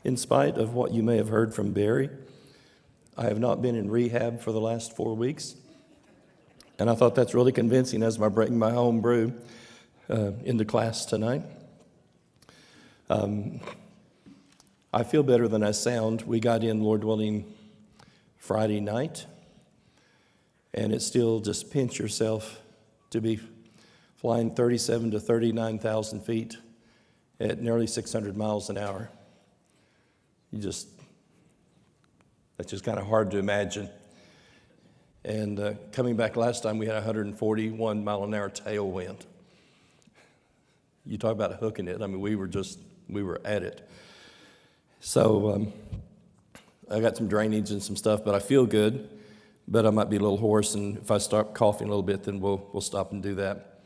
In spite of what you may have heard from Barry, I have not been in rehab for the last 4 weeks. And I thought that's really convincing as I bring my home brew into class tonight. I feel better than I sound. We got in, Lord willing, Friday night. And it's still just pinch yourself to be flying 37 to 39,000 feet at nearly 600 miles an hour. That's just kind of hard to imagine. And coming back last time, we had 141 mile an hour tailwind. You talk about hooking it. I mean, we were at it. So I got some drainage and some stuff, but I feel good. But I might be a little hoarse, and if I start coughing a little bit, then we'll stop and do that.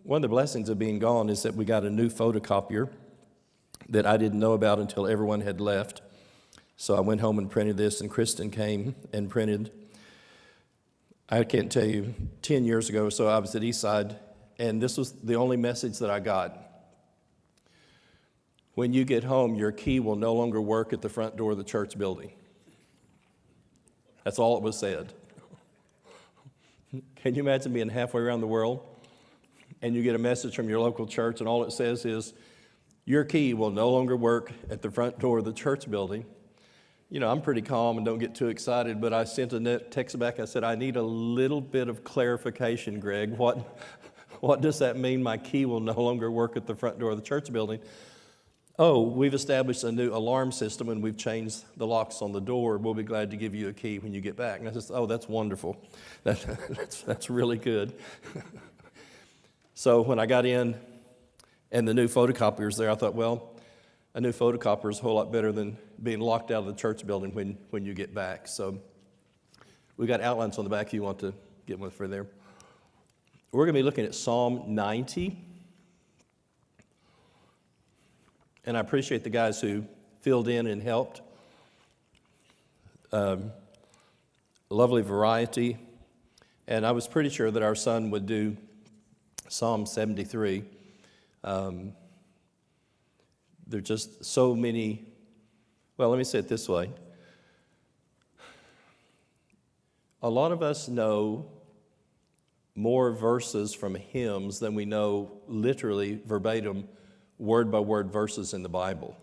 One of the blessings of being gone is that we got a new photocopier that I didn't know about until everyone had left. So I went home and printed this, and Kristen came and printed. I can't tell you, 10 years ago or so, I was at Eastside, and this was the only message that I got. When you get home, your key will no longer work at the front door of the church building. That's all it was said. Can you imagine being halfway around the world, and you get a message from your local church, and all it says is, your key will no longer work at the front door of the church building? You know, I'm pretty calm and don't get too excited, but I sent a text back. I said, I need a little bit of clarification, Greg. What does that mean, my key will no longer work at the front door of the church building? Oh, we've established a new alarm system and we've changed the locks on the door. We'll be glad to give you a key when you get back. And I said, oh, that's wonderful. That's really good. So when I got in and the new photocopier's there, I thought, well, a new photocopier is a whole lot better than being locked out of the church building when you get back. So we got outlines on the back if you want to get one for there. We're going to be looking at Psalm 90. And I appreciate the guys who filled in and helped. Lovely variety. And I was pretty sure that our son would do Psalm 73. There are just so many, well, let me say it this way. A lot of us know more verses from hymns than we know literally verbatim, word by word verses in the Bible.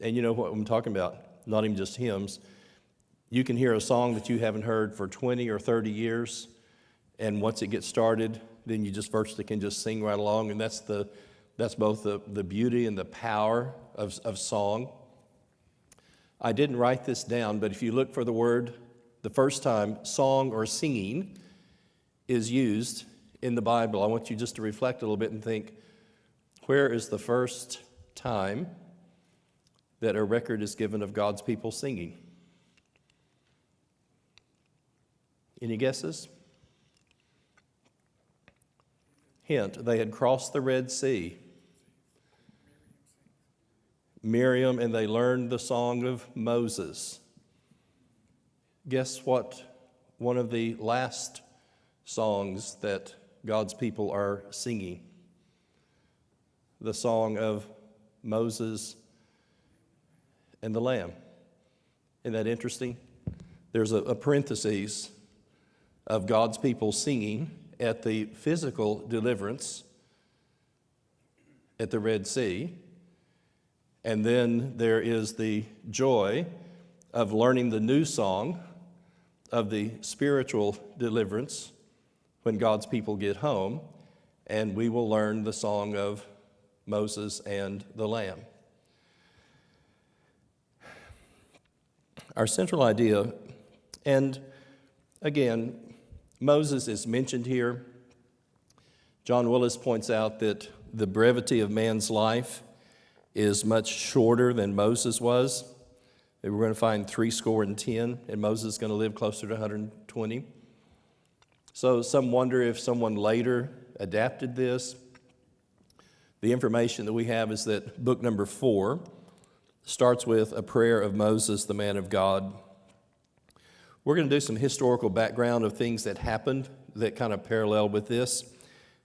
And you know what I'm talking about, not even just hymns. You can hear a song that you haven't heard for 20 or 30 years, and once it gets started, then you just virtually can just sing right along, and that's both the beauty and the power of song. I didn't write this down, but if you look for the word, the first time song or singing is used in the Bible, I want you just to reflect a little bit and think, where is the first time that a record is given of God's people singing? Any guesses? Hint, they had crossed the Red Sea. Miriam, and they learned the song of Moses. Guess what one of the last songs that God's people are singing? The song of Moses and the Lamb. Isn't that interesting? There's a parenthesis of God's people singing at the physical deliverance at the Red Sea. And then there is the joy of learning the new song of the spiritual deliverance when God's people get home, and we will learn the song of Moses and the Lamb. Our central idea, and again, Moses is mentioned here. John Willis points out that the brevity of man's life is much shorter than Moses was. We're going to find 70, and Moses is going to live closer to 120. So some wonder if someone later adapted this. The information that we have is that book number 4 starts with a prayer of Moses, the man of God. We're going to do some historical background of things that happened that kind of parallel with this,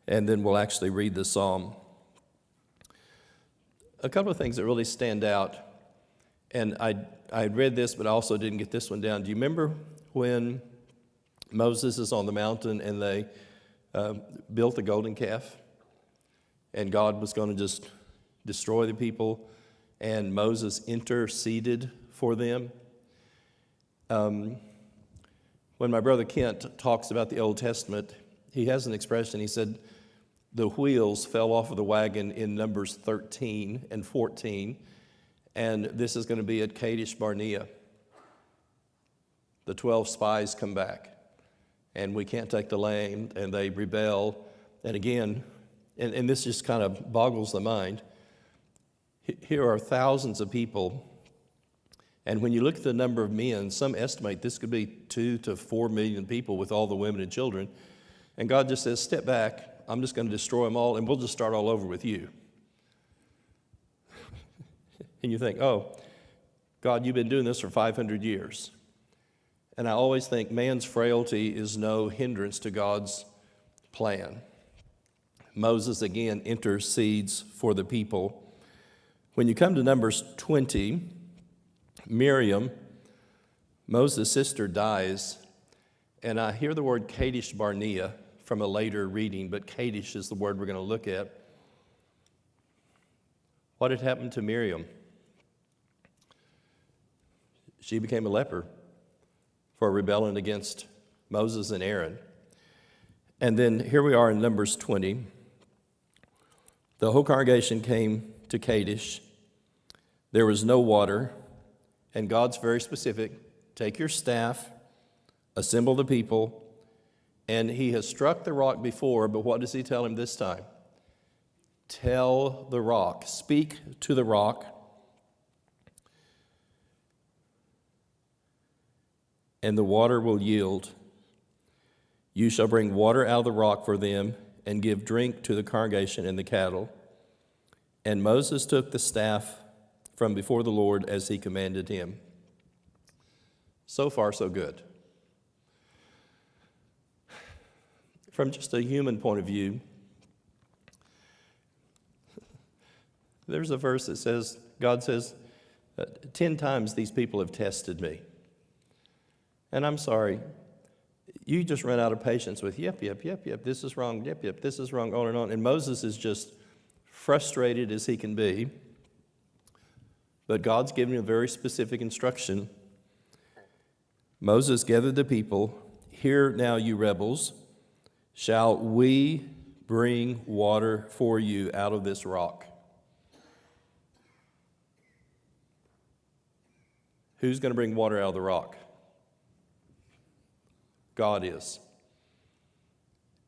and then we'll actually read the psalm. a couple of things that really stand out, and I had read this, but I also didn't get this one down. Do you remember when Moses is on the mountain and they built the golden calf, and God was going to just destroy the people, and Moses interceded for them? When my brother Kent talks about the Old Testament, he has an expression. He said, the wheels fell off of the wagon in Numbers 13 and 14, and this is going to be at Kadesh Barnea. The 12 spies come back, and we can't take the land, and they rebel. And again, and this just kind of boggles the mind. Here are thousands of people, and when you look at the number of men, some estimate this could be 2 to 4 million people with all the women and children. And God just says, step back, I'm just going to destroy them all, and we'll just start all over with you. And you think, oh, God, you've been doing this for 500 years. And I always think man's frailty is no hindrance to God's plan. Moses, again, intercedes for the people. When you come to Numbers 20, Miriam, Moses' sister, dies, and I hear the word Kadesh Barnea from a later reading, but Kadesh is the word we're going to look at. What had happened to Miriam? She became a leper for rebelling against Moses and Aaron. And then here we are in Numbers 20. The whole congregation came to Kadesh. There was no water, and God's very specific. Take your staff, assemble the people, and he has struck the rock before, but what does he tell him this time? Tell the rock, speak to the rock, and the water will yield. You shall bring water out of the rock for them and give drink to the congregation and the cattle. And Moses took the staff from before the Lord as he commanded him. So far, so good. From just a human point of view, there's a verse that says, God says, 10 times these people have tested me. And I'm sorry, you just run out of patience with, yep, this is wrong, yep, this is wrong, on and on. And Moses is just frustrated as he can be. But God's given him a very specific instruction. Moses gathered the people, hear now, you rebels, shall we bring water for you out of this rock? Who's going to bring water out of the rock? God is.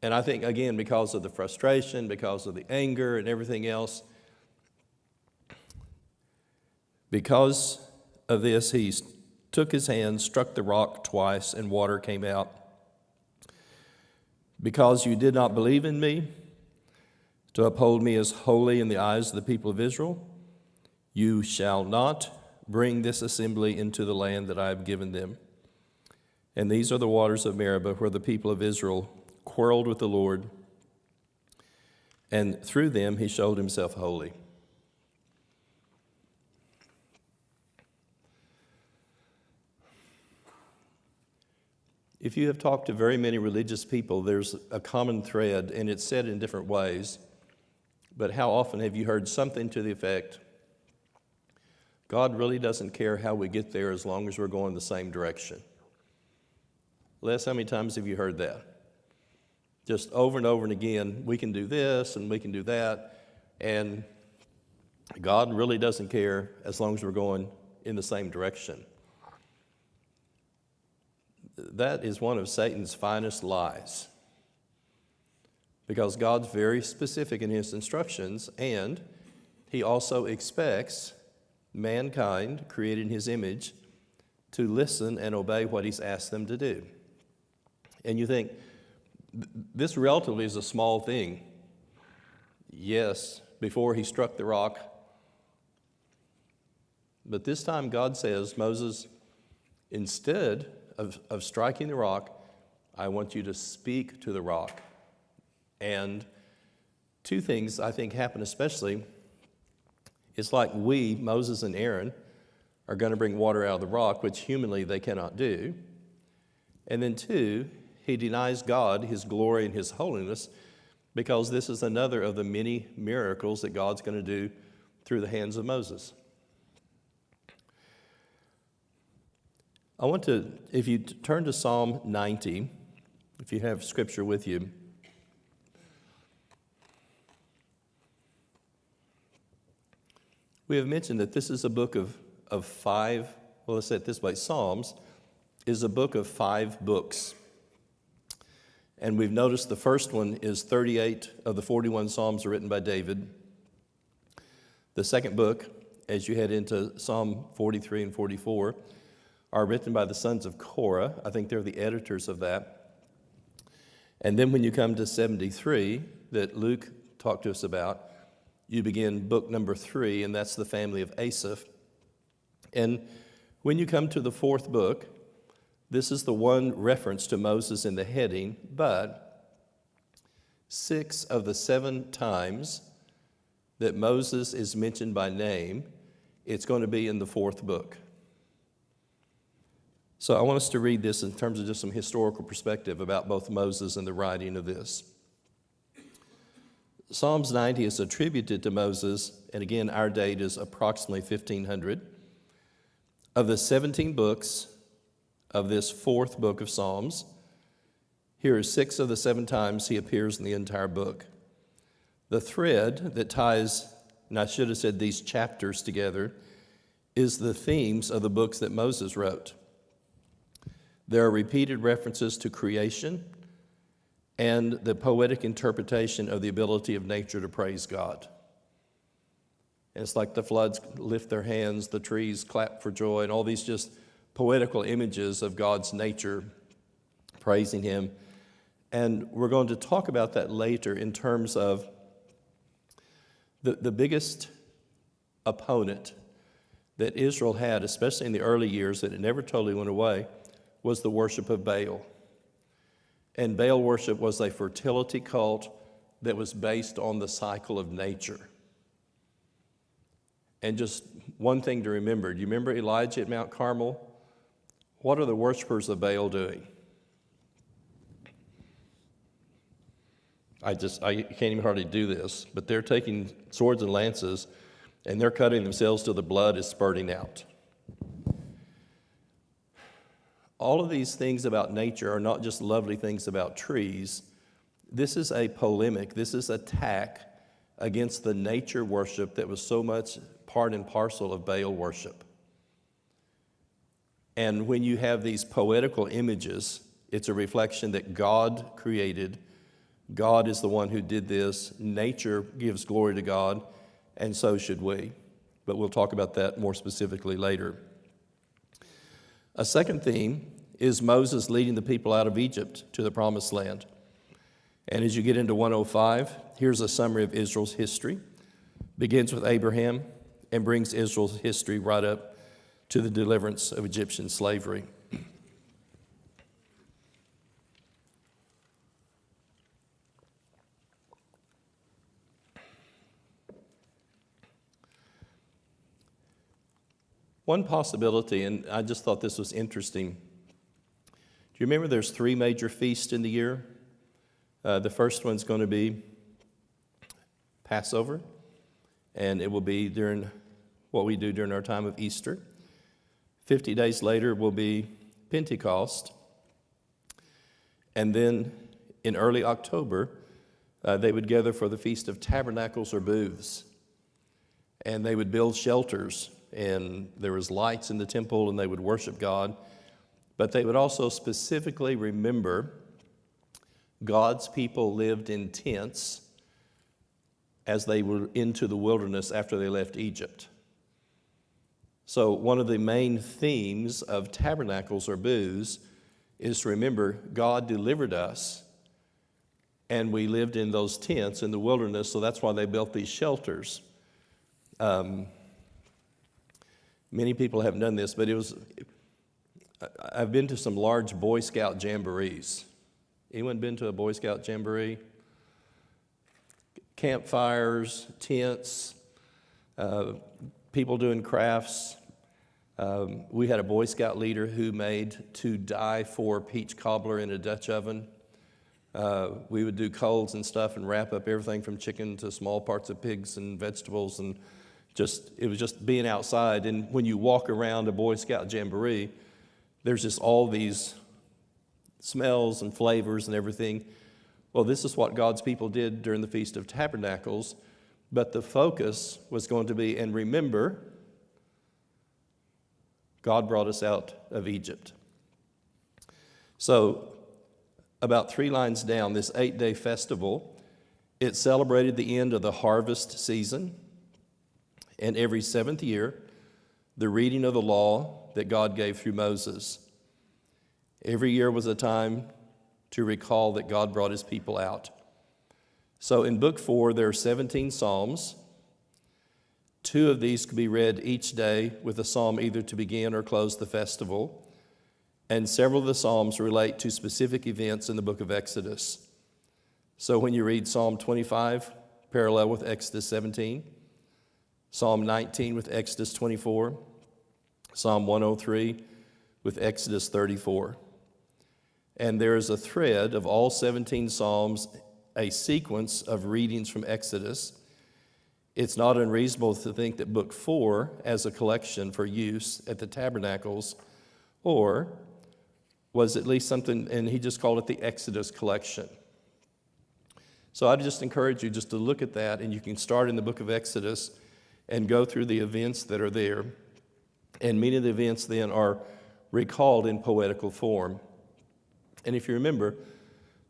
And I think, again, because of the frustration, because of the anger and everything else, because of this, he took his hand, struck the rock twice, and water came out. Because you did not believe in me, to uphold me as holy in the eyes of the people of Israel, you shall not bring this assembly into the land that I have given them. And these are the waters of Meribah, where the people of Israel quarreled with the Lord, and through them he showed himself holy. If you have talked to very many religious people, there's a common thread, and it's said in different ways. But how often have you heard something to the effect, God really doesn't care how we get there as long as we're going the same direction? Les, how many times have you heard that? Just over and over and again, we can do this and we can do that, and God really doesn't care as long as we're going in the same direction. That is one of Satan's finest lies, because God's very specific in his instructions, and he also expects mankind, created in his image, to listen and obey what he's asked them to do. And you think, this relatively is a small thing. Yes, before he struck the rock. But this time God says, Moses, instead of striking the rock, I want you to speak to the rock. And two things I think happen, especially It's like we, Moses and Aaron, are going to bring water out of the rock, which humanly they cannot do. And then two, he denies God his glory and his holiness, because this is another of the many miracles that God's going to do through the hands of Moses. I want to, if you turn to Psalm 90, if you have scripture with you, we have mentioned that this is a book of five, well, let's say it this way, Psalms is a book of 5 books. And we've noticed the first one is 38 of the 41 Psalms are written by David. The second book, as you head into Psalm 43 and 44, are written by the sons of Korah. I think they're the editors of that. And then when you come to 73, that Luke talked to us about, you begin book number 3, and that's the family of Asaph. And when you come to the 4th book, this is the one reference to Moses in the heading, but 6 of the 7 times that Moses is mentioned by name, it's going to be in the 4th book. So I want us to read this in terms of just some historical perspective about both Moses and the writing of this. Psalms 90 is attributed to Moses, and again, our date is approximately 1500. Of the 17 books of this 4th book of Psalms, here are 6 of the 7 times he appears in the entire book. The thread that ties, and I should have said these chapters together, is the themes of the books that Moses wrote. There are repeated references to creation and the poetic interpretation of the ability of nature to praise God. And it's like the floods lift their hands, the trees clap for joy, and all these just poetical images of God's nature praising him. And we're going to talk about that later in terms of the biggest opponent that Israel had, especially in the early years, and it never totally went away, was the worship of Baal. And Baal worship was a fertility cult that was based on the cycle of nature. And just one thing to remember, do you remember Elijah at Mount Carmel? What are the worshipers of Baal doing? I can't even hardly do this, but they're taking swords and lances and they're cutting themselves till the blood is spurting out. All of these things about nature are not just lovely things about trees. This is a polemic, this is attack against the nature worship that was so much part and parcel of Baal worship. And when you have these poetical images, it's a reflection that God created. God is the one who did this. Nature gives glory to God, and so should we. But we'll talk about that more specifically later. A second theme is Moses leading the people out of Egypt to the Promised Land. And as you get into 105, here's a summary of Israel's history. Begins with Abraham and brings Israel's history right up to the deliverance of Egyptian slavery. One possibility, and I just thought this was interesting. Do you remember there's 3 major feasts in the year? The first one's going to be Passover, and it will be during what we do during our time of Easter. 50 days later will be Pentecost. And then in early October, they would gather for the Feast of Tabernacles or Booths. And they would build shelters, and there was lights in the temple, and they would worship God. But they would also specifically remember God's people lived in tents as they were into the wilderness after they left Egypt. So one of the main themes of tabernacles or booths is to remember God delivered us, and we lived in those tents in the wilderness, so that's why they built these shelters. Many people haven't done this, but I've been to some large Boy Scout jamborees. Anyone been to a Boy Scout jamboree? Campfires, tents, people doing crafts. We had a Boy Scout leader who made to die for peach cobbler in a Dutch oven. We would do coals and stuff and wrap up everything from chicken to small parts of pigs and vegetables, and it was just being outside. And when you walk around a Boy Scout jamboree, there's just all these smells and flavors and everything. Well, this is what God's people did during the Feast of Tabernacles, but the focus was going to be, and remember, God brought us out of Egypt. So, about 3 lines down, this 8-day festival, it celebrated the end of the harvest season, and every 7th year, the reading of the law that God gave through Moses. Every year was a time to recall that God brought his people out. So in Book 4, there are 17 psalms. 2 of these could be read each day with a psalm either to begin or close the festival. And several of the psalms relate to specific events in the book of Exodus. So when you read Psalm 25, parallel with Exodus 17, Psalm 19 with Exodus 24, Psalm 103 with Exodus 34. And there is a thread of all 17 psalms, a sequence of readings from Exodus. It's not unreasonable to think that Book 4 as a collection for use at the tabernacles, or was at least something, and he just called it the Exodus collection. So I'd just encourage you just to look at that, and you can start in the book of Exodus and go through the events that are there. And many of the events then are recalled in poetical form. And if you remember,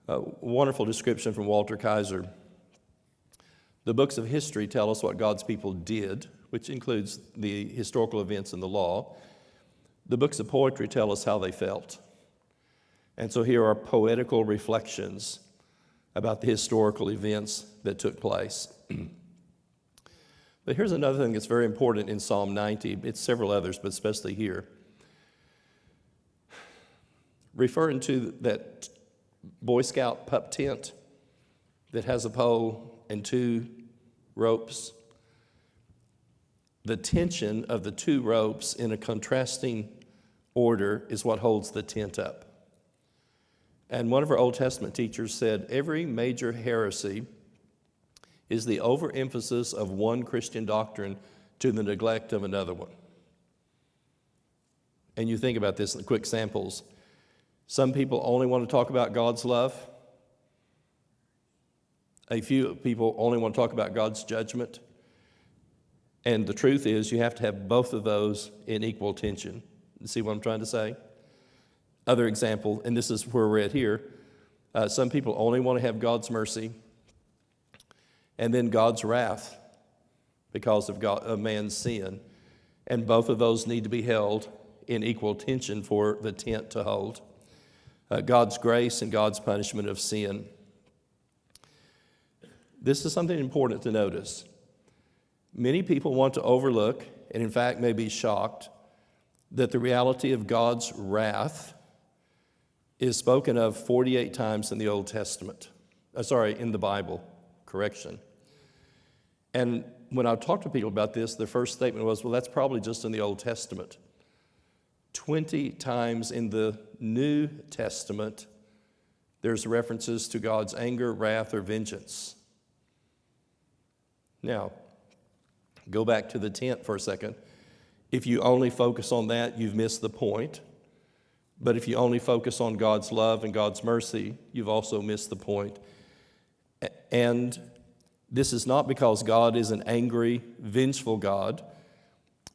a wonderful description from Walter Kaiser. The books of history tell us what God's people did, which includes the historical events and the law. The books of poetry tell us how they felt. And so here are poetical reflections about the historical events that took place. But here's another thing that's very important in Psalm 90. It's several others, but especially here. Referring to that Boy Scout pup tent that has a pole and 2 ropes, the tension of the 2 ropes in a contrasting order is what holds the tent up. And one of our Old Testament teachers said, every major heresy is the overemphasis of one Christian doctrine to the neglect of another one. And you think about this in quick samples. Some people only want to talk about God's love. A few people only want to talk about God's judgment. And the truth is, you have to have both of those in equal tension. You see what I'm trying to say? Other example, and this is where we're at here, some people only want to have God's mercy and then God's wrath because of man's sin. And both of those need to be held in equal tension for the tent to hold. God's grace and God's punishment of sin. This is something important to notice. Many people want to overlook, and in fact may be shocked, that the reality of God's wrath is spoken of 48 times in the Old Testament. In the Bible, correction. And when I talk to people about this, the first statement was, well, that's probably just in the Old Testament. 20 times in the New Testament, there's references to God's anger, wrath, or vengeance. Now, go back to the tent for a second. If you only focus on that, you've missed the point. But if you only focus on God's love and God's mercy, you've also missed the point. And this is not because God is an angry, vengeful God.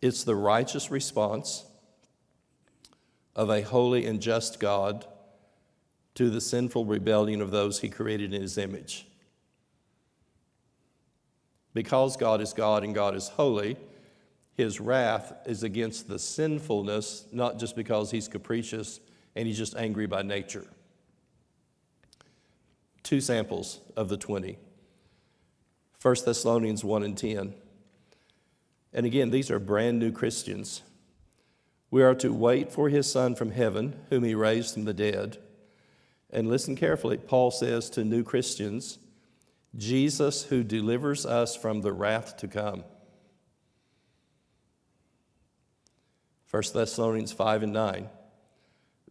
It's the righteous response of a holy and just God to the sinful rebellion of those he created in his image. Because God is God and God is holy, his wrath is against the sinfulness, not just because he's capricious and he's just angry by nature. 2 samples of the 20. 1 Thessalonians 1 and 10. And again, these are brand new Christians. We are to wait for his Son from heaven, whom he raised from the dead. And listen carefully, Paul says to new Christians, Jesus who delivers us from the wrath to come. 1 Thessalonians 5 and 9.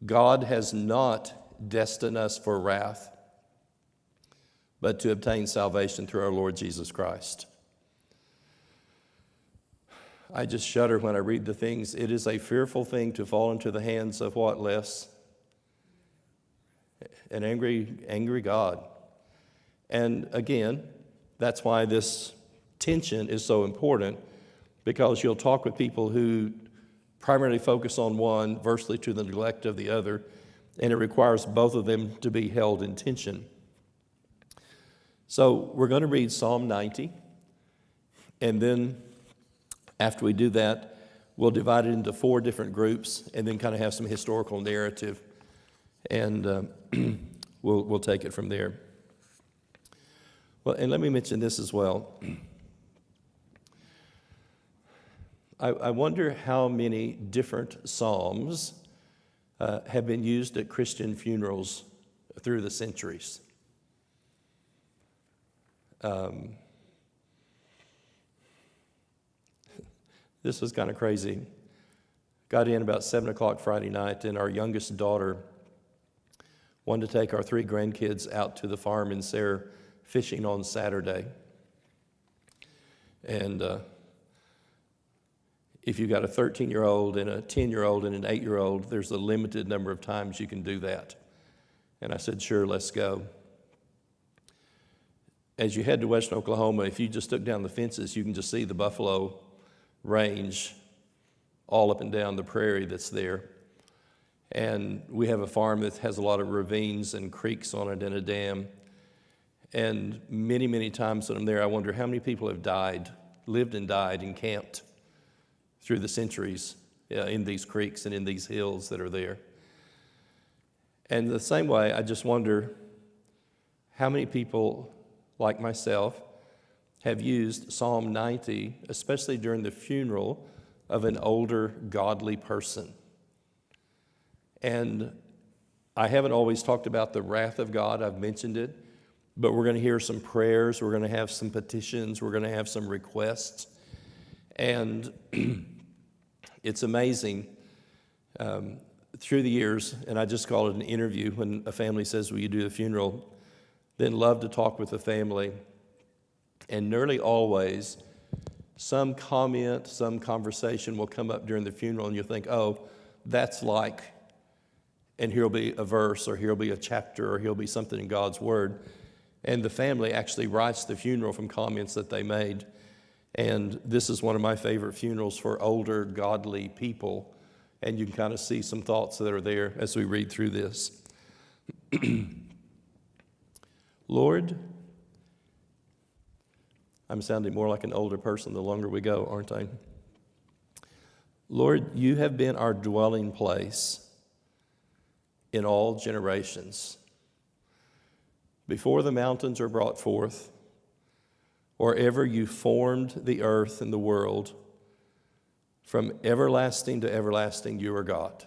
God has not destined us for wrath, but to obtain salvation through our Lord Jesus Christ. I just shudder when I read the things. It is a fearful thing to fall into the hands of what, Les? An angry God. And again, that's why this tension is so important, because you'll talk with people who primarily focus on one, versely to the neglect of the other, and it requires both of them to be held in tension. So we're going to read Psalm 90, and then after we do that, we'll divide it into 4 different groups and then kind of have some historical narrative, and we'll take it from there. Well, and let me mention this as well. I wonder how many different psalms have been used at Christian funerals through the centuries. This was kind of crazy. Got in about 7 o'clock Friday night, and our youngest daughter wanted to take our 3 grandkids out to the farm in Sayre fishing on Saturday. And if you've got a 13-year-old and a 10-year-old and an 8-year-old, there's a limited number of times you can do that. And I said, sure, let's go. As you head to western Oklahoma, if you just look down the fences, you can just see the buffalo range all up and down the prairie that's there. And we have a farm that has a lot of ravines and creeks on it and a dam. And many, many times when I'm there, I wonder how many people have died, lived and died and camped through the centuries in these creeks and in these hills that are there. And the same way, I just wonder how many people like myself have used Psalm 90, especially during the funeral of an older, godly person. And I haven't always talked about the wrath of God. I've mentioned it. But we're going to hear some prayers. We're going to have some petitions. We're going to have some requests. And it's amazing through the years, and I just call it an interview when a family says, will you do a funeral? Then love to talk with the family. And nearly always, some comment, some conversation will come up during the funeral, and you'll think, oh, that's like, and here'll be a verse, or here'll be a chapter, or here'll be something in God's Word. And the family actually writes the funeral from comments that they made. And this is one of my favorite funerals for older, godly people. And you can kind of see some thoughts that are there as we read through this. Lord, I'm sounding more like an older person the longer we go, aren't I? Lord, you have been our dwelling place in all generations. Before the mountains are brought forth, or ever you formed the earth and the world, from everlasting to everlasting you are God.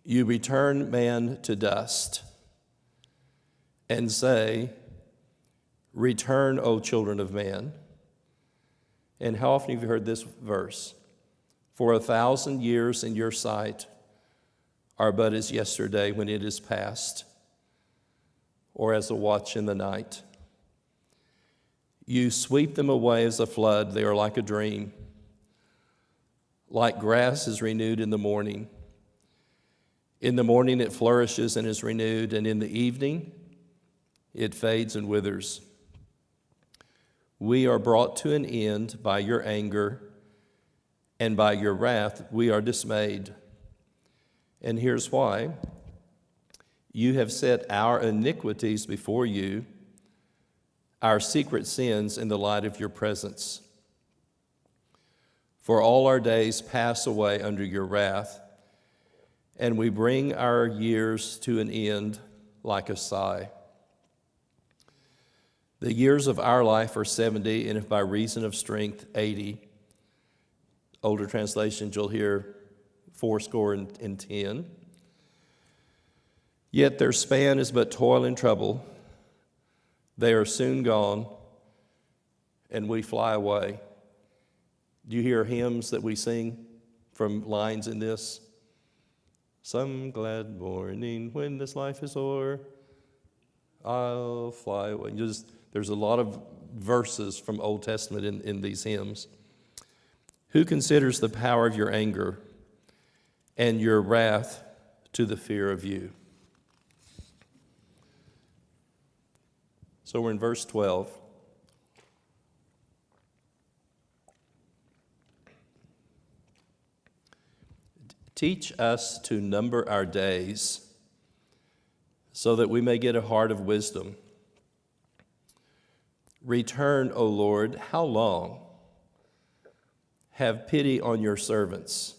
You return man to dust and say, return, O children of man. And how often have you heard this verse? For 1,000 years in your sight are but as yesterday when it is past, or as a watch in the night. You sweep them away as a flood. They are like a dream. Like grass is renewed in the morning. In the morning it flourishes and is renewed, and in the evening it fades and withers. We are brought to an end by your anger, and by your wrath we are dismayed. And here's why. You have set our iniquities before you, our secret sins in the light of your presence. For all our days pass away under your wrath, and we bring our years to an end like a sigh. The years of our life are 70, and if by reason of strength, 80. Older translations, you'll hear 80. Yet their span is but toil and trouble. They are soon gone, and we fly away. Do you hear hymns that we sing from lines in this? Some glad morning when this life is o'er, I'll fly away. There's a lot of verses from Old Testament in these hymns. Who considers the power of your anger and your wrath to the fear of you? So we're in verse 12. Teach us to number our days so that we may get a heart of wisdom. Return, O Lord, how long? Have pity on your servants.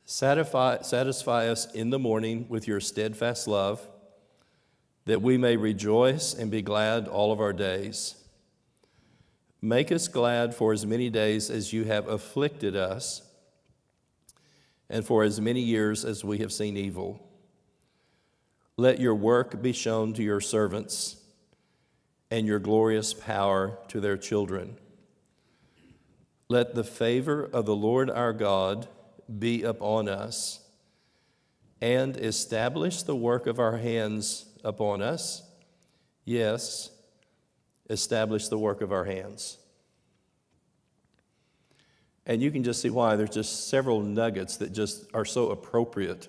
Satisfy us in the morning with your steadfast love, that we may rejoice and be glad all of our days. Make us glad for as many days as you have afflicted us, and for as many years as we have seen evil. Let your work be shown to your servants, and your glorious power to their children. Let the favor of the Lord our God be upon us, and establish the work of our hands upon us. Yes, establish the work of our hands. And you can just see why there's just several nuggets that just are so appropriate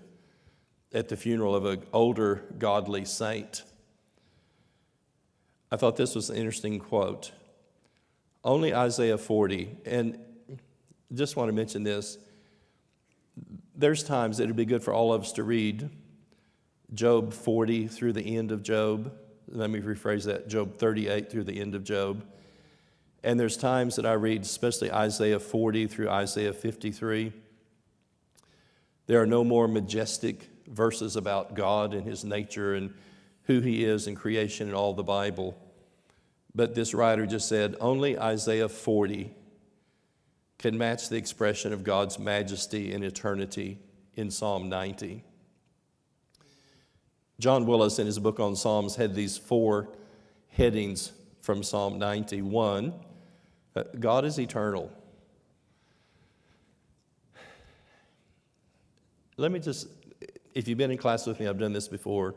at the funeral of an older godly saint. I thought this was an interesting quote. Only Isaiah 40, and just want to mention this. There's times that it'd be good for all of us to read Job 40 through the end of Job. Let me rephrase that, Job 38 through the end of Job. And there's times that I read, especially Isaiah 40 through Isaiah 53. There are no more majestic verses about God and his nature and who he is in creation in all the Bible. But this writer just said, only Isaiah 40 can match the expression of God's majesty and eternity in Psalm 90. John Willis, in his book on Psalms, had these 4 headings from Psalm 91. God is eternal. Let me just, if you've been in class with me, I've done this before,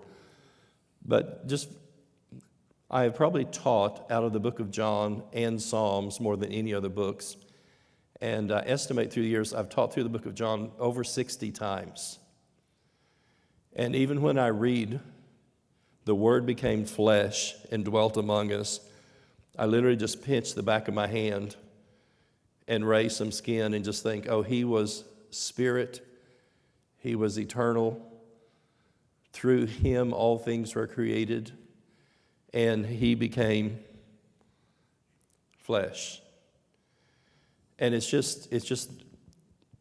but I have probably taught out of the book of John and Psalms more than any other books. And I estimate through the years, I've taught through the book of John over 60 times. And even when I read, the Word became flesh and dwelt among us, I literally just pinch the back of my hand and raise some skin and just think, oh, he was spirit, he was eternal. Through him, all things were created, and he became flesh. And it's just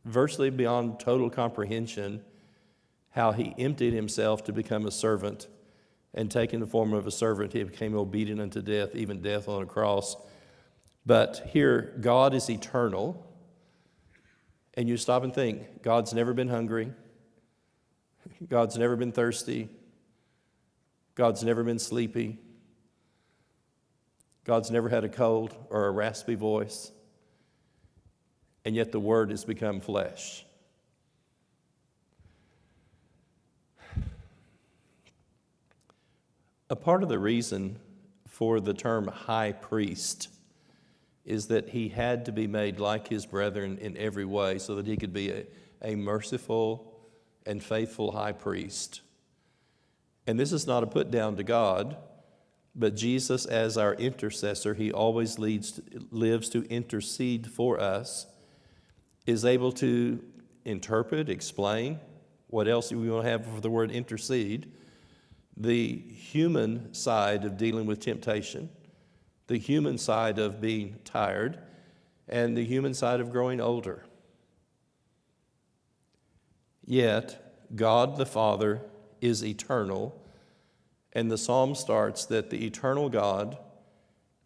virtually beyond total comprehension how he emptied himself to become a servant, and taking the form of a servant, he became obedient unto death, even death on a cross. But here, God is eternal, and you stop and think, God's never been hungry, God's never been thirsty, God's never been sleepy, God's never had a cold or a raspy voice, and yet the Word has become flesh. A part of the reason for the term high priest is that he had to be made like his brethren in every way so that he could be a merciful and faithful high priest. And this is not a put down to God, but Jesus as our intercessor, he always lives to intercede for us, is able to interpret, explain, what else do we want to have for the word intercede, the human side of dealing with temptation, the human side of being tired, and the human side of growing older. Yet, God the Father is eternal, and the psalm starts that the eternal God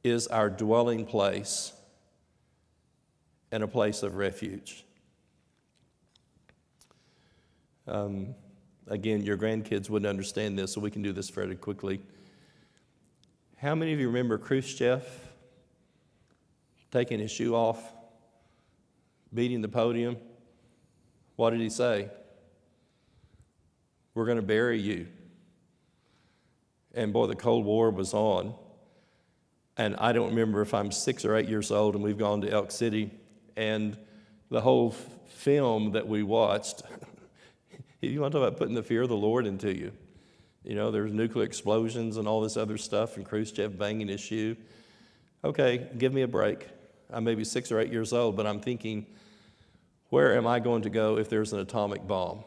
is our dwelling place and a place of refuge. Again, your grandkids wouldn't understand this, so we can do this fairly quickly. How many of you remember Khrushchev taking his shoe off beating the podium, what did he say? We're going to bury you. And boy, the Cold War was on. And I don't remember if I'm 6 or 8 years old and we've gone to Elk City, and the whole film that we watched, you want to talk about putting the fear of the Lord into you. You know, there's nuclear explosions and all this other stuff, and Khrushchev banging his shoe. Okay, give me a break. I'm maybe 6 or 8 years old, but I'm thinking, where am I going to go if there's an atomic bomb?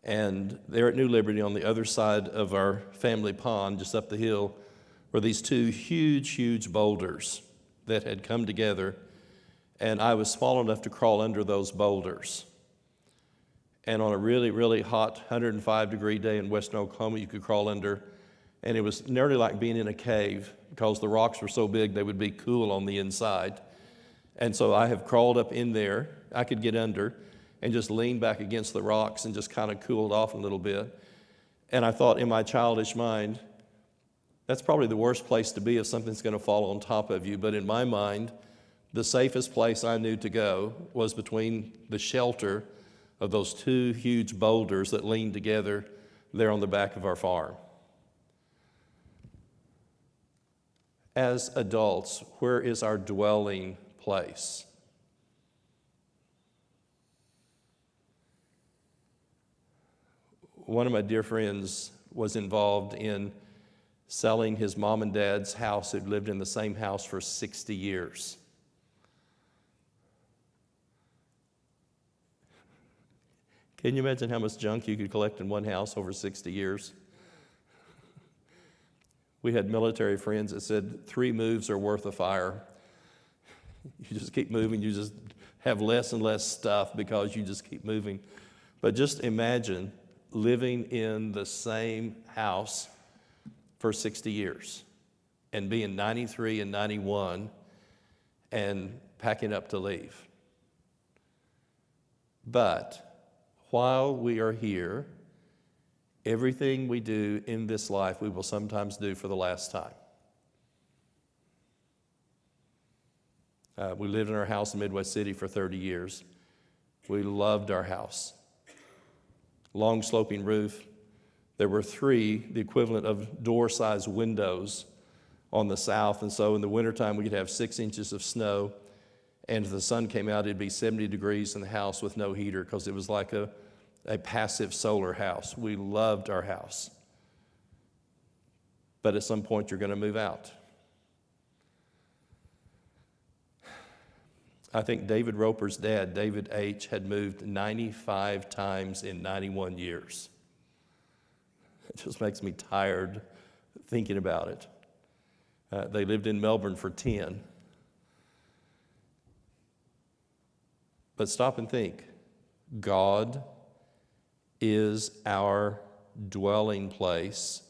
And there at New Liberty, on the other side of our family pond, just up the hill, were these two huge, huge boulders that had come together, and I was small enough to crawl under those boulders. And on a really, really hot 105-degree day in western Oklahoma, you could crawl under, and it was nearly like being in a cave because the rocks were so big they would be cool on the inside. And so I have crawled up in there. I could get under and just lean back against the rocks and just kind of cooled off a little bit. And I thought in my childish mind, that's probably the worst place to be if something's going to fall on top of you. But in my mind, the safest place I knew to go was between the shelter of those two huge boulders that leaned together there on the back of our farm. As adults, where is our dwelling place? One of my dear friends was involved in selling his mom and dad's house, who'd lived in the same house for 60 years. Can you imagine how much junk you could collect in one house over 60 years? We had military friends that said 3 moves are worth a fire. You just keep moving, you just have less and less stuff because you just keep moving. But just imagine living in the same house for 60 years and being 93 and 91 and packing up to leave. But while we are here, everything we do in this life we will sometimes do for the last time. We lived in our house in Midwest City for 30 years. We loved our house. Long sloping roof. There were 3, the equivalent of door-sized windows on the south, and so in the wintertime we could have 6 inches of snow, and if the sun came out it'd be 70 degrees in the house with no heater because it was like a passive solar house. We loved our house. But at some point you're going to move out. I think David Roper's dad, David H., had moved 95 times in 91 years. It just makes me tired thinking about it. They lived in Melbourne for 10. But stop and think. God is our dwelling place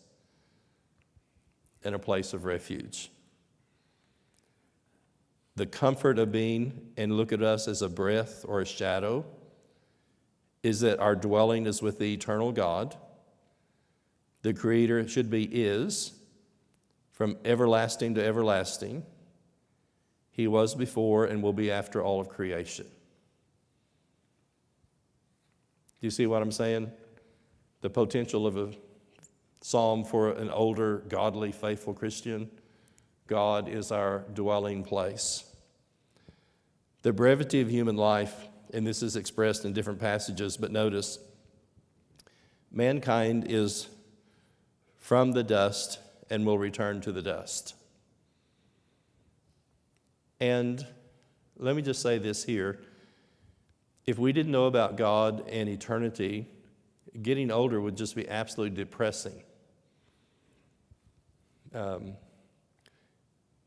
and a place of refuge. The comfort of being, and look at us as a breath or a shadow, is that our dwelling is with the eternal God. The Creator should be is, from everlasting to everlasting. He was before and will be after all of creation. Do you see what I'm saying? The potential of a psalm for an older, godly, faithful Christian. God is our dwelling place. The brevity of human life, and this is expressed in different passages, but notice, mankind is from the dust and will return to the dust. And let me just say this here. If we didn't know about God and eternity, getting older would just be absolutely depressing.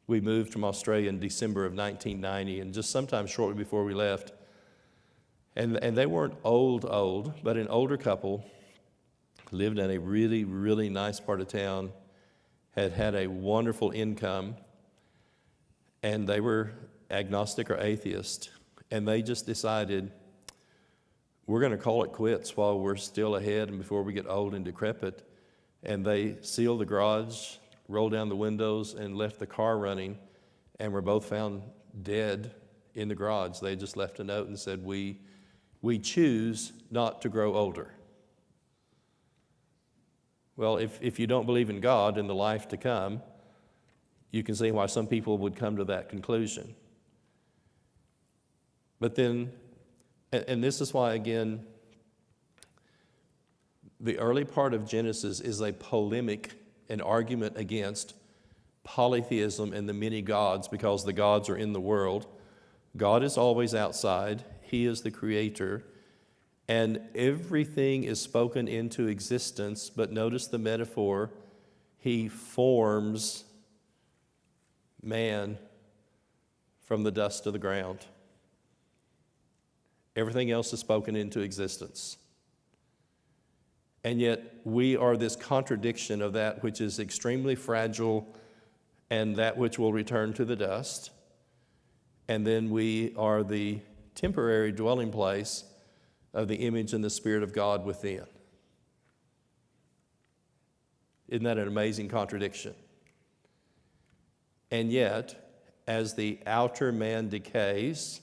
We moved from Australia in December of 1990, and just sometime shortly before we left, and they weren't old, but an older couple lived in a really, really nice part of town, had a wonderful income, and they were agnostic or atheist, and they just decided, we're going to call it quits while we're still ahead and before we get old and decrepit. And they sealed the garage, rolled down the windows, and left the car running, and were both found dead in the garage. They just left a note and said, we choose not to grow older. Well, if you don't believe in God and the life to come, you can see why some people would come to that conclusion. But then, and this is why, again, the early part of Genesis is a polemic, an argument against polytheism and the many gods, because the gods are in the world. God is always outside. He is the creator. And everything is spoken into existence, but notice the metaphor. He forms man from the dust of the ground. Everything else is spoken into existence. And yet we are this contradiction of that which is extremely fragile and that which will return to the dust. And then we are the temporary dwelling place of the image and the Spirit of God within. Isn't that an amazing contradiction? And yet, as the outer man decays,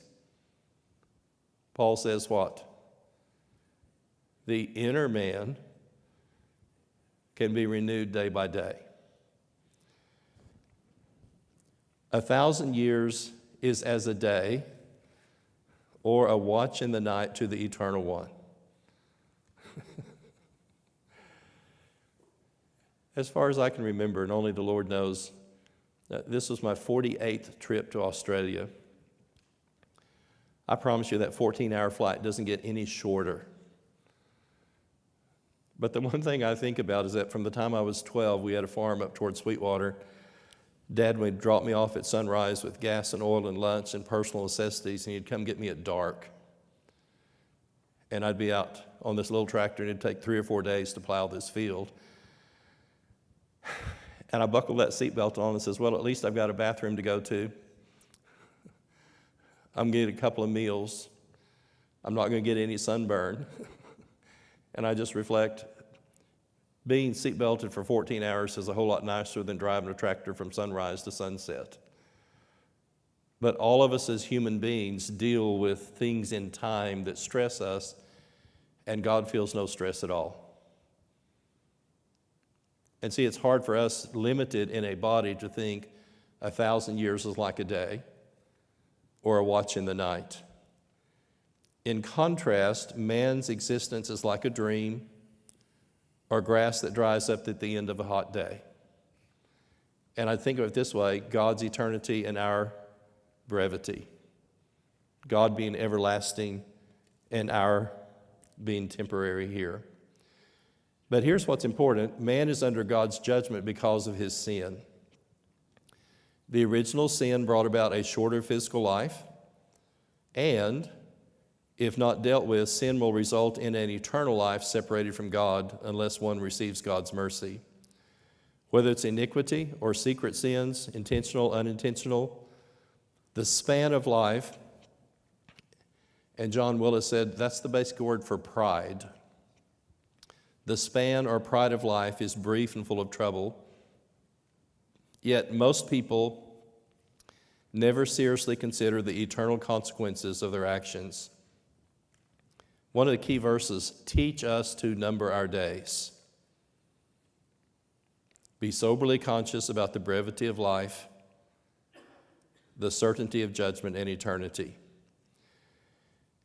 Paul says what? The inner man can be renewed day by day. 1,000 years is as a day, or a watch in the night to the Eternal One. As far as I can remember, and only the Lord knows, this was my 48th trip to Australia. I promise you that 14-hour flight doesn't get any shorter. But the one thing I think about is that from the time I was 12, we had a farm up toward Sweetwater. Dad would drop me off at sunrise with gas and oil and lunch and personal necessities, and he'd come get me at dark. And I'd be out on this little tractor, and it'd take 3 or 4 days to plow this field. And I buckled that seatbelt on and says, well, at least I've got a bathroom to go to. I'm going to get a couple of meals. I'm not going to get any sunburn. And I just reflect, being seatbelted for 14 hours is a whole lot nicer than driving a tractor from sunrise to sunset. But all of us as human beings deal with things in time that stress us, and God feels no stress at all. And see, it's hard for us, limited in a body, to think 1,000 years is like a day or a watch in the night. In contrast, man's existence is like a dream or grass that dries up at the end of a hot day. And I think of it this way: God's eternity and our brevity. God being everlasting and our being temporary here. But here's what's important. Man is under God's judgment because of his sin. The original sin brought about a shorter physical life, and if not dealt with, sin will result in an eternal life separated from God unless one receives God's mercy. Whether it's iniquity or secret sins, intentional, unintentional, the span of life, and John Willis said that's the basic word for pride. The span or pride of life is brief and full of trouble, yet most people never seriously consider the eternal consequences of their actions. One of the key verses, teach us to number our days. Be soberly conscious about the brevity of life, the certainty of judgment, and eternity.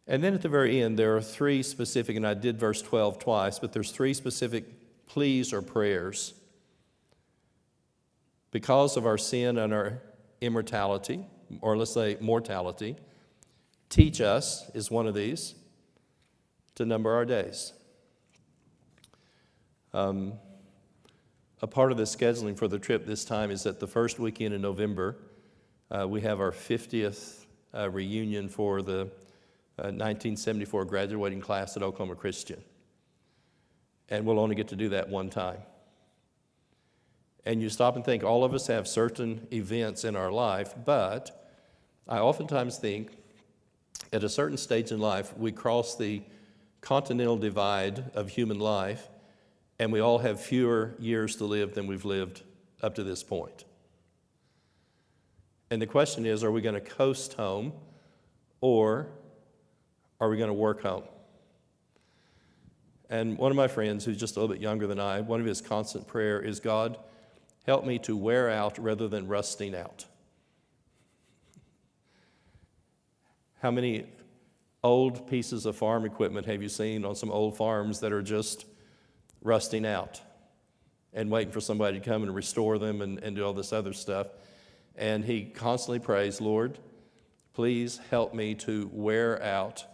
And then at the very end, there are 3 specific, and I did verse 12 twice, but there's 3 specific pleas or prayers. Because of our sin and our immortality, or let's say mortality, teach us is one of these, to number our days. A part of the scheduling for the trip this time is that the first weekend in November, we have our 50th reunion for the 1974 graduating class at Oklahoma Christian. And we'll only get to do that one time. And you stop and think, all of us have certain events in our life, but I oftentimes think at a certain stage in life, we cross the continental divide of human life, and we all have fewer years to live than we've lived up to this point. And the question is, are we going to coast home, or are we going to work home? And one of my friends, who's just a little bit younger than I, one of his constant prayer is, God, help me to wear out rather than rusting out. How many old pieces of farm equipment have you seen on some old farms that are just rusting out and waiting for somebody to come and restore them and do all this other stuff? And he constantly prays, Lord, please help me to wear out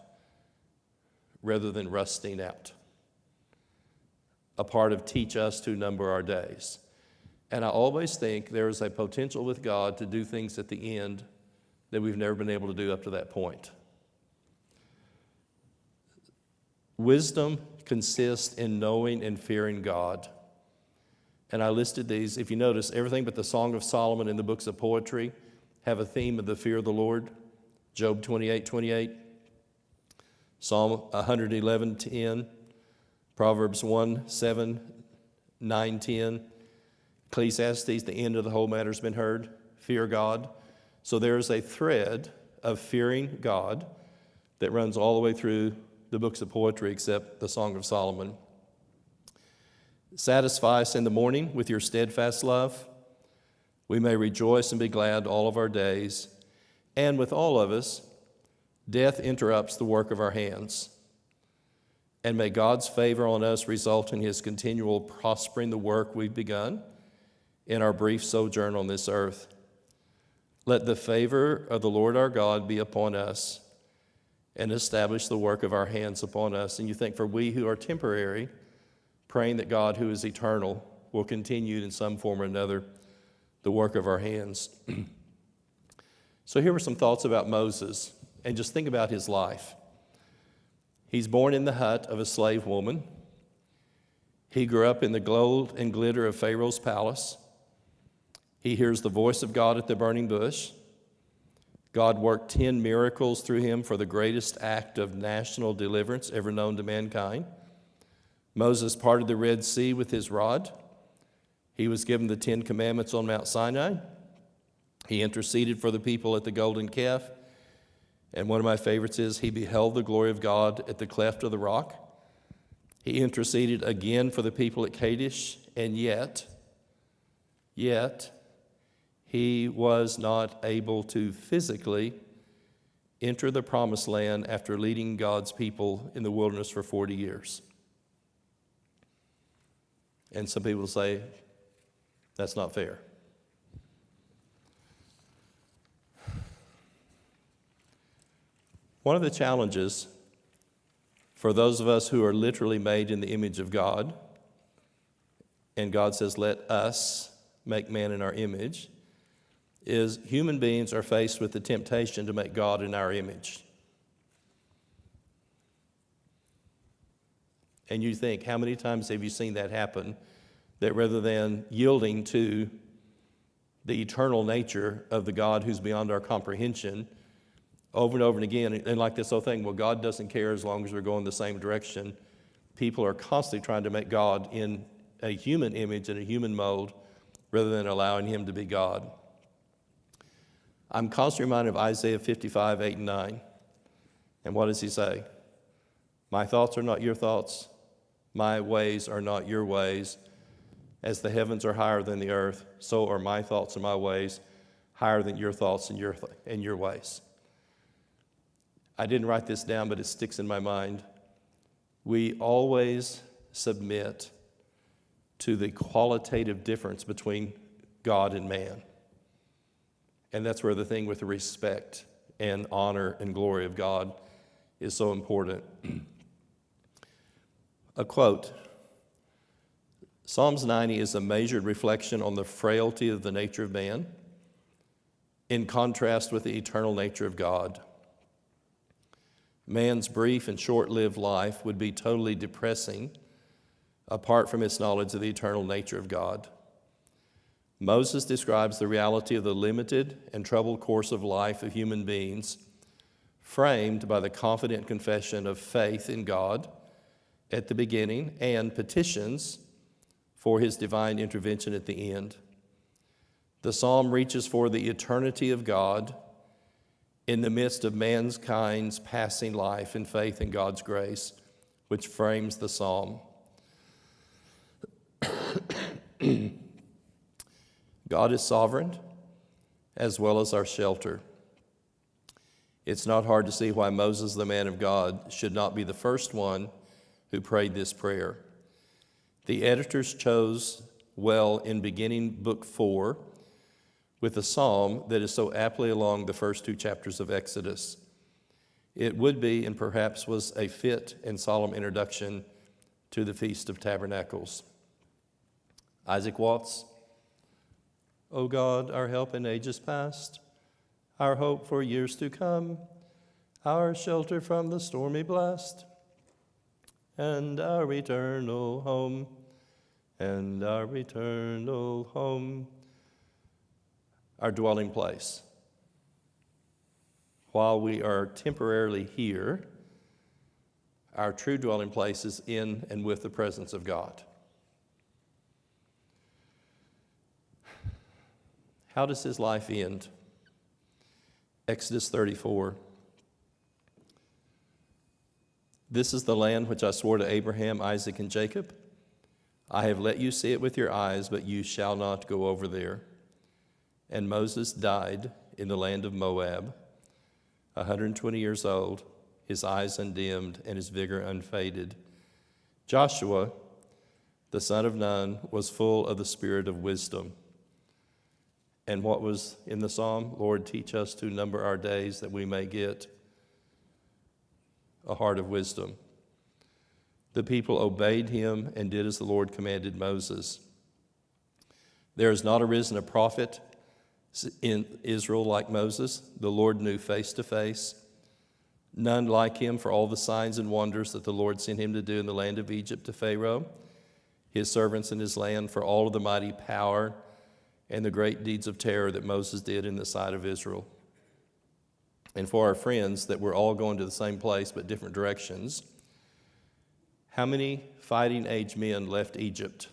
rather than rusting out. A part of teach us to number our days. And I always think there is a potential with God to do things at the end that we've never been able to do up to that point. Wisdom consists in knowing and fearing God. And I listed these. If you notice, everything but the Song of Solomon in the books of poetry have a theme of the fear of the Lord. Job 28:28, Psalm 111:10, Proverbs 1:7, 9:10, Ecclesiastes, the end of the whole matter has been heard. Fear God. So there's a thread of fearing God that runs all the way through the books of poetry except the Song of Solomon. Satisfy us in the morning with your steadfast love. We may rejoice and be glad all of our days. And with all of us, death interrupts the work of our hands. And may God's favor on us result in his continual prospering the work we've begun in our brief sojourn on this earth. Let the favor of the Lord our God be upon us and establish the work of our hands upon us. And you think, for we who are temporary, praying that God who is eternal will continue in some form or another the work of our hands. So here were some thoughts about Moses, and just think about his life. He's born in the hut of a slave woman. He grew up in the gold and glitter of Pharaoh's palace. He hears the voice of God at the burning bush. God worked 10 miracles through him for the greatest act of national deliverance ever known to mankind. Moses parted the Red Sea with his rod. He was given the 10 commandments on Mount Sinai. He interceded for the people at the golden calf. And one of my favorites is, he beheld the glory of God at the cleft of the rock. He interceded again for the people at Kadesh, and yet, he was not able to physically enter the promised land after leading God's people in the wilderness for 40 years. And some people say, that's not fair. One of the challenges for those of us who are literally made in the image of God, and God says, let us make man in our image, is human beings are faced with the temptation to make God in our image. And you think, how many times have you seen that happen? That rather than yielding to the eternal nature of the God who's beyond our comprehension, over and over and again, and like this whole thing, well, God doesn't care as long as we're going the same direction. People are constantly trying to make God in a human image and a human mold rather than allowing him to be God. I'm constantly reminded of Isaiah 55, 8 and 9. And what does he say? My thoughts are not your thoughts. My ways are not your ways. As the heavens are higher than the earth, so are my thoughts and my ways higher than your thoughts and your ways. I didn't write this down, but it sticks in my mind. We always submit to the qualitative difference between God and man. And that's where the thing with the respect and honor and glory of God is so important. A quote, Psalms 90 is a measured reflection on the frailty of the nature of man in contrast with the eternal nature of God. Man's brief and short-lived life would be totally depressing apart from its knowledge of the eternal nature of God. Moses describes the reality of the limited and troubled course of life of human beings, framed by the confident confession of faith in God at the beginning and petitions for his divine intervention at the end. The psalm reaches for the eternity of God in the midst of mankind's passing life in faith in God's grace, which frames the psalm. God is sovereign as well as our shelter. It's not hard to see why Moses, the man of God, should not be the first one who prayed this prayer. The editors chose well in beginning book 4 with a psalm that is so aptly along the first 2 chapters of Exodus. It would be, and perhaps was, a fit and solemn introduction to the Feast of Tabernacles. Isaac Watts, O God, our help in ages past, our hope for years to come, our shelter from the stormy blast, and our eternal home, and our eternal home, our dwelling place. While we are temporarily here, our true dwelling place is in and with the presence of God. How does his life end? Exodus 34. This is the land which I swore to Abraham, Isaac, and Jacob. I have let you see it with your eyes, but you shall not go over there. And Moses died in the land of Moab, 120 years old, his eyes undimmed and his vigor unfaded. Joshua, the son of Nun, was full of the spirit of wisdom. And what was in the psalm? Lord, teach us to number our days that we may get a heart of wisdom. The people obeyed him and did as the Lord commanded Moses. There has not arisen a prophet in Israel like Moses. The Lord knew face to face. None like him for all the signs and wonders that the Lord sent him to do in the land of Egypt to Pharaoh, his servants in his land, for all of the mighty power and the great deeds of terror that Moses did in the sight of Israel. And for our friends that we're all going to the same place but different directions, how many fighting age men left Egypt?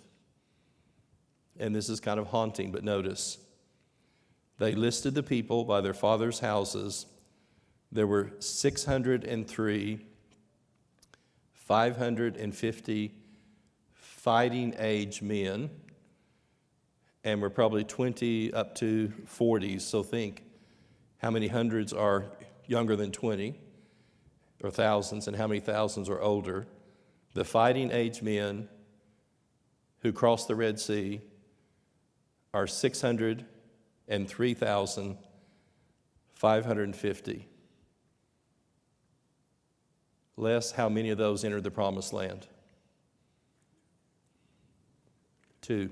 And this is kind of haunting, but notice. They listed the people by their fathers' houses. There were 603, 550 fighting age men, and we're probably 20 up to 40s, so think how many hundreds are younger than 20, or thousands, and how many thousands are older. The fighting age men who crossed the Red Sea are 603,550. Less, how many of those entered the Promised Land? 2.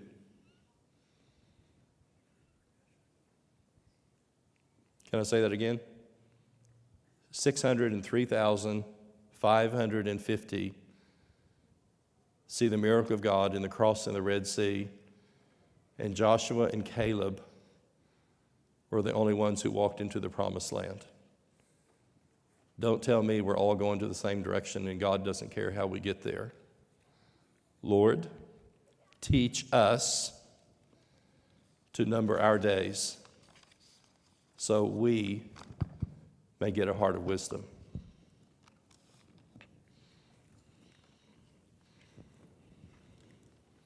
Can I say that again? 603,550 see the miracle of God in the cross in the Red Sea, and Joshua and Caleb were the only ones who walked into the Promised Land. Don't tell me we're all going to the same direction and God doesn't care how we get there. Lord, teach us to number our days so we may get a heart of wisdom.